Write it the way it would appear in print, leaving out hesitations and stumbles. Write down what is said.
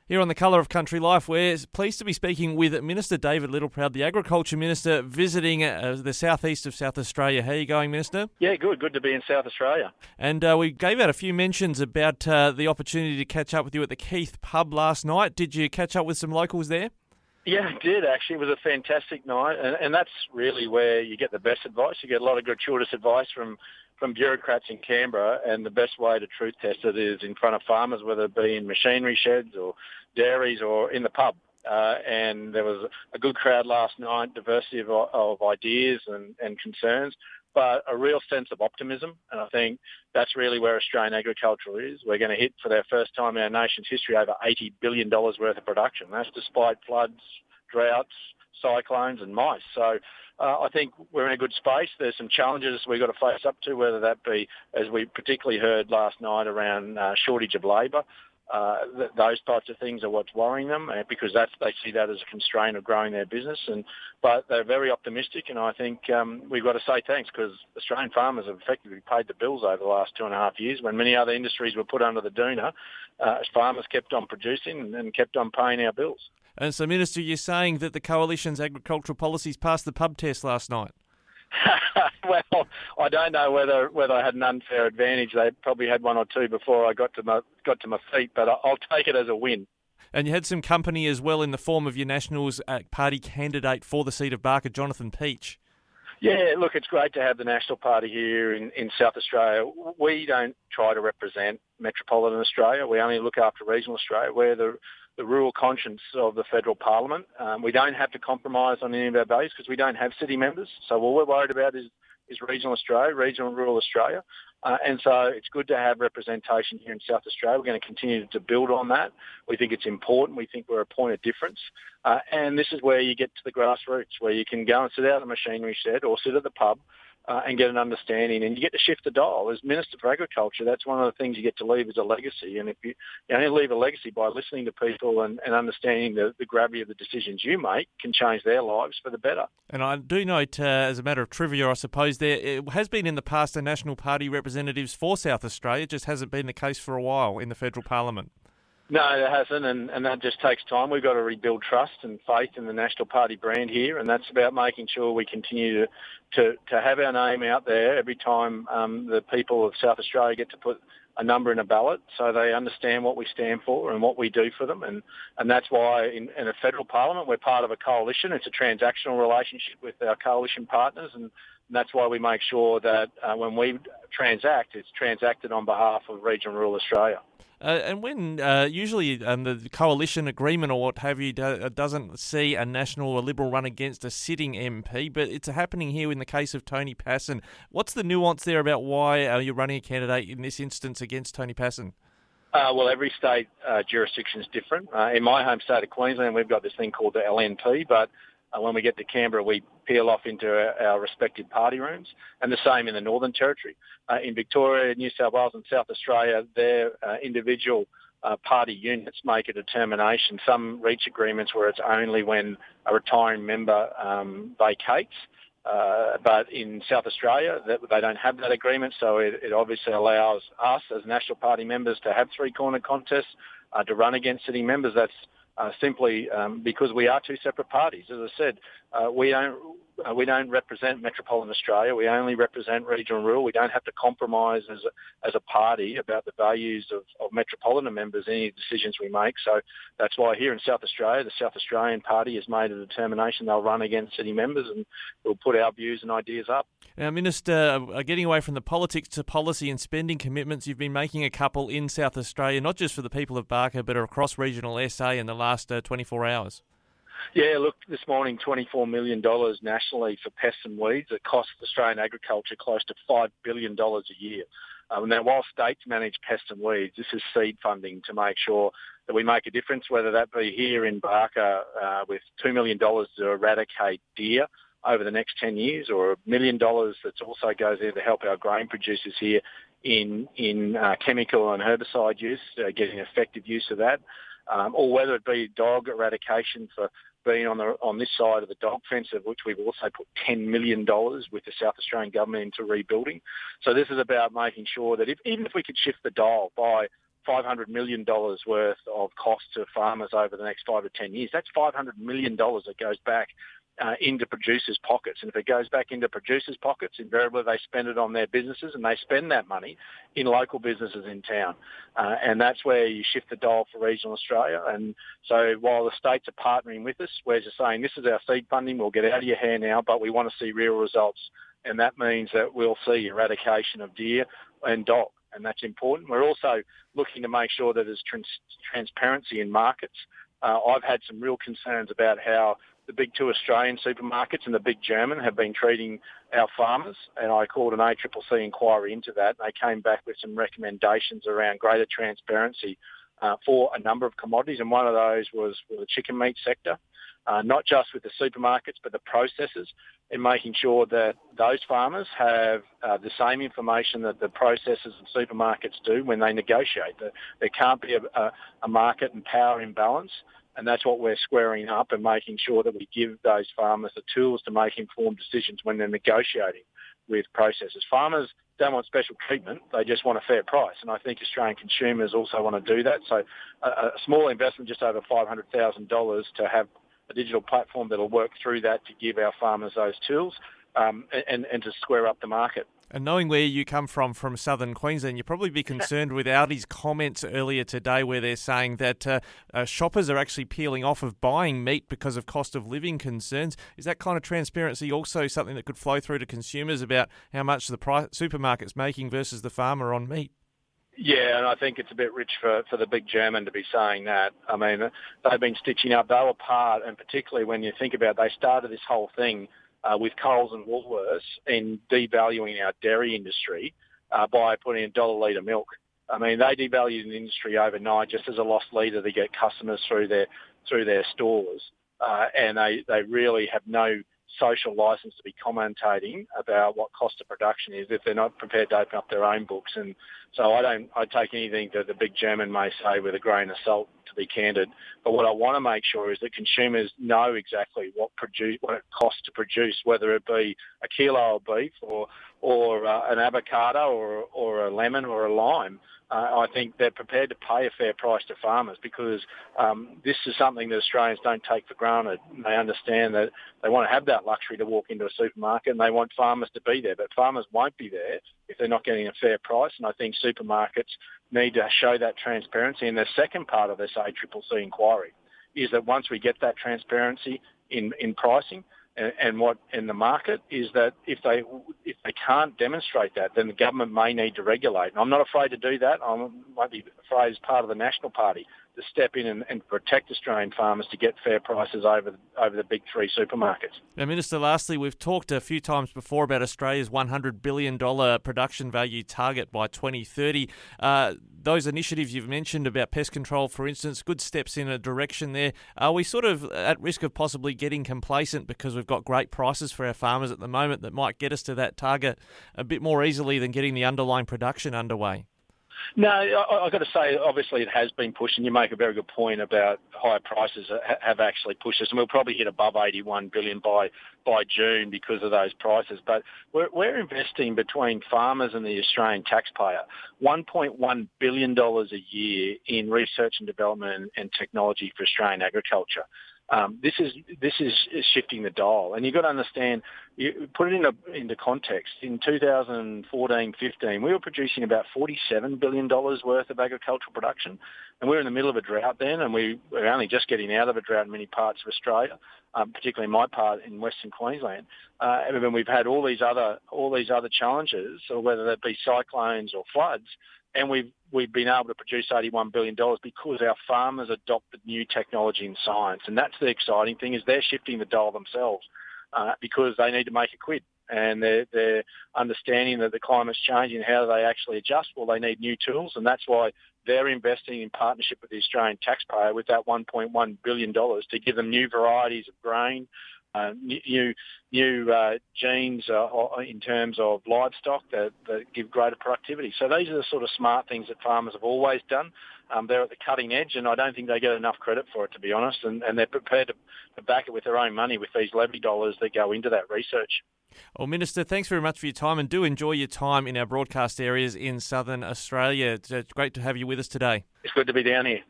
Here on The Colour of Country Life, we're pleased to be speaking with Minister David Littleproud, the Agriculture Minister, visiting the southeast of South Australia. How are you going, Minister? Yeah, good. Good to be in South Australia. And we gave out a few mentions about the opportunity to catch up with you at the Keith pub last night. Did you catch up with some locals there? Yeah, I did actually. It was a fantastic night, and that's really where you get the best advice. You get a lot of gratuitous advice from bureaucrats in Canberra, and the best way to truth test it is in front of farmers, whether it be in machinery sheds or dairies or in the pub. And there was a good crowd last night, diversity of ideas and concerns, but a real sense of optimism. And I think that's really where Australian agriculture is. We're going to hit, for the first time in our nation's history, over $80 billion worth of production. That's despite floods, droughts, cyclones and mice. So I think we're in a good space. There's some challenges we've got to face up to, whether that be, as we particularly heard last night, around shortage of labour. Those types of things are what's worrying them, because they see that as a constraint of growing their business. But they're very optimistic, and I think we've got to say thanks, because Australian farmers have effectively paid the bills over the last 2.5 years. When many other industries were put under the doona, farmers kept on producing and kept on paying our bills. And so, Minister, you're saying that the Coalition's agricultural policies passed the pub test last night? Well, I don't know whether I had an unfair advantage. They probably had one or two before I got to my feet, but I'll take it as a win. And you had some company as well in the form of your Nationals Party candidate for the seat of Barker, Jonathan Pietzsch. Yeah, look, it's great to have the National Party here in South Australia. We don't try to represent metropolitan Australia. We only look after regional Australia. We're the rural conscience of the federal parliament. We don't have to compromise on any of our values because we don't have city members. So all we're worried about is regional Australia, regional and rural Australia. And so it's good to have representation here in South Australia. We're going to continue to build on that. We think it's important. We think we're a point of difference. And this is where you get to the grassroots, where you can go and sit out in a machinery shed or sit at the pub and get an understanding, and you get to shift the dial. As Minister for Agriculture, that's one of the things you get to leave as a legacy. And if you only leave a legacy by listening to people and understanding the gravity of the decisions you make, can change their lives for the better. And I do note, as a matter of trivia, I suppose, it has been in the past a National Party representatives for South Australia, just hasn't been the case for a while in the federal parliament. No, it hasn't, and that just takes time. We've got to rebuild trust and faith in the National Party brand here, and that's about making sure we continue to have our name out there every time the people of South Australia get to put a number in a ballot, so they understand what we stand for and what we do for them. And that's why in a federal parliament, we're part of a coalition. It's a transactional relationship with our coalition partners, and that's why we make sure that when we transact, it's transacted on behalf of regional and rural Australia. And when usually the coalition agreement or what have you doesn't see a National or Liberal run against a sitting MP, but it's happening here in the case of Tony Pasin. What's the nuance there about why you're running a candidate in this instance against Tony Pasin? Well, every state jurisdiction is different. In my home state of Queensland, we've got this thing called the LNP, but when we get to Canberra, we peel off into our respective party rooms, and the same in the Northern Territory. In Victoria, New South Wales and South Australia, their individual party units make a determination. Some reach agreements where it's only when a retiring member vacates, but in South Australia, they don't have that agreement, so it obviously allows us as National Party members to have three-corner contests to run against sitting members. That's simply because we are two separate parties. As I said, we don't represent metropolitan Australia. We only represent regional and rural. We don't have to compromise as a party about the values of metropolitan members in any decisions we make. So that's why here in South Australia, the South Australian Party has made a determination they'll run against city members, and we'll put our views and ideas up. Now, Minister, getting away from the politics to policy and spending commitments, you've been making a couple in South Australia, not just for the people of Barker, but across regional SA in the last 24 hours. Yeah, look, this morning, $24 million nationally for pests and weeds. It costs Australian agriculture close to $5 billion a year. Now, while states manage pests and weeds, this is seed funding to make sure that we make a difference, whether that be here in Barker with $2 million to eradicate deer over the next 10 years, or $1 million that also goes there to help our grain producers here in chemical and herbicide use, getting effective use of that, or whether it be dog eradication for being on this side of the dog fence, of which we've also put $10 million with the South Australian government into rebuilding. So this is about making sure that even if we could shift the dial by $500 million worth of cost to farmers over the next 5 to 10 years. That's $500 million that goes back into producers' pockets. And if it goes back into producers' pockets, invariably they spend it on their businesses, and they spend that money in local businesses in town. And that's where you shift the dial for regional Australia. And so while the states are partnering with us, we're just saying this is our seed funding, we'll get out of your hair now, but we want to see real results. And that means that we'll see eradication of deer and dog. And that's important. We're also looking to make sure that there's transparency in markets. I've had some real concerns about how the big two Australian supermarkets and the big German have been treating our farmers, and I called an ACCC inquiry into that. They came back with some recommendations around greater transparency for a number of commodities, and one of those was the chicken meat sector, not just with the supermarkets but the processors, and making sure that those farmers have the same information that the processors and supermarkets do when they negotiate. There can't be a market and power imbalance. And that's what we're squaring up and making sure that we give those farmers the tools to make informed decisions when they're negotiating with processors. Farmers don't want special treatment, they just want a fair price. And I think Australian consumers also want to do that. So a small investment, just over $500,000, to have a digital platform that'll work through that to give our farmers those tools and to square up the market. And knowing where you come from southern Queensland, you'd probably be concerned with ALDI's comments earlier today where they're saying that shoppers are actually peeling off of buying meat because of cost of living concerns. Is that kind of transparency also something that could flow through to consumers about how much the supermarket's making versus the farmer on meat? Yeah, and I think it's a bit rich for the big German to be saying that. I mean, they've been stitching up. They were part, and particularly when you think about, they started this whole thing with Coles and Woolworths in devaluing our dairy industry by putting $1 litre milk. I mean, they devalued the industry overnight just as a lost leader to get customers through their stores, and they really have no social license to be commentating about what cost of production is if they're not prepared to open up their own books. And so I take anything that the big German may say with a grain of salt, to be candid. But what I want to make sure is that consumers know exactly what it costs to produce, whether it be a kilo of beef or an avocado or a lemon or a lime. I think they're prepared to pay a fair price to farmers because this is something that Australians don't take for granted. They understand that they want to have that luxury to walk into a supermarket, and they want farmers to be there. But farmers won't be there if they're not getting a fair price, and I think supermarkets need to show that transparency. And the second part of this ACCC inquiry is that once we get that transparency in pricing, and what in the market is that if they can't demonstrate that, then the government may need to regulate. And I'm not afraid to do that. I might be afraid as part of the National Party to step in and protect Australian farmers to get fair prices over the big three supermarkets. Now, Minister, lastly, we've talked a few times before about Australia's $100 billion production value target by 2030. Those initiatives you've mentioned about pest control, for instance, good steps in a direction there. Are we sort of at risk of possibly getting complacent because we've got great prices for our farmers at the moment that might get us to that target a bit more easily than getting the underlying production underway? No, I've got to say, obviously it has been pushed, and you make a very good point about higher prices have actually pushed us, and we'll probably hit above $81 billion by June because of those prices. But we're investing between farmers and the Australian taxpayer $1.1 billion a year in research and development and technology for Australian agriculture. This is shifting the dial, and you've got to understand. You put it into context. In 2014-15, we were producing about $47 billion worth of agricultural production, and we were in the middle of a drought then, and we were only just getting out of a drought in many parts of Australia, particularly my part in Western Queensland. And then we've had all these other challenges, or whether that be cyclones or floods. And we've been able to produce $81 billion because our farmers adopted new technology and science. And that's the exciting thing, is they're shifting the dial themselves because they need to make a quid. And they're understanding that the climate's changing. How do they actually adjust? Well, they need new tools, and that's why they're investing in partnership with the Australian taxpayer with that $1.1 billion to give them new varieties of grain, new genes in terms of livestock that give greater productivity. So these are the sort of smart things that farmers have always done. They're at the cutting edge, and I don't think they get enough credit for it, to be honest, and they're prepared to back it with their own money with these levy dollars that go into that research. Well, Minister, thanks very much for your time, and do enjoy your time in our broadcast areas in southern Australia. It's great to have you with us today. It's good to be down here.